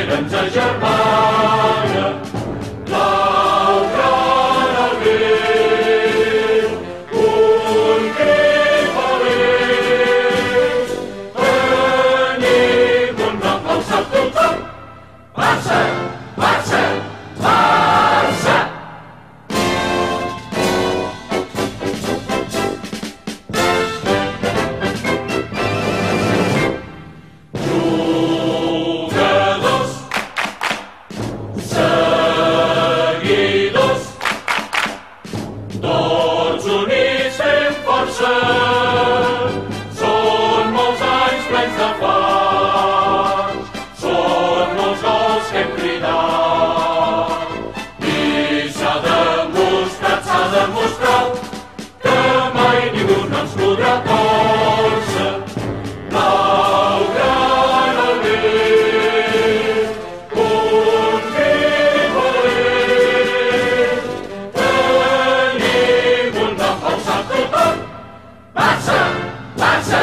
bandera ens agermana, blaugrana al vent, un crit valent. Tenim un nom, el sap tothom, Barça, Barça, Barça! Jugadors, seguidors, tots units fem força, són molts anys plens de fangs, són molts gols que hem cridat, i s'ha demostrat que mai ningú no ens podrà tòrcer. Blaugrana al vent, un crit valent. Tenim un nom, el sap tothom, Barça, Barça,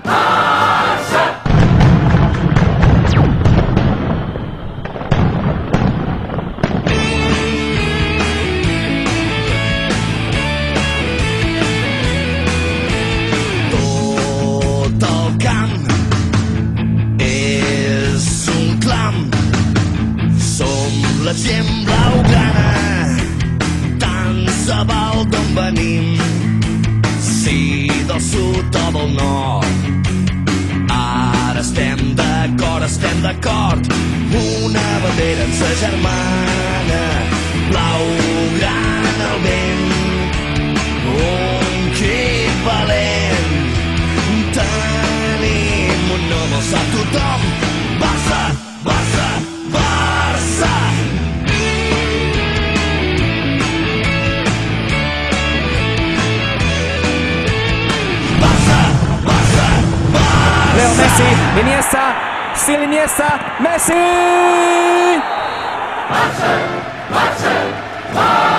Barça! Tot el camp és un clam. Som la gent blaugrana, tant se val d'on venim, si del sud o del nord. Ara estem d'acord, una bandera ens agermana, blaugrana al vent, un crit valent. Tenim un nom, el sap tothom, Barça, Barça, Barça! Barça, Barça, Barça! Leo Messi, Iniesta, still Iniesta, Messi! Barça, Barça, Barça!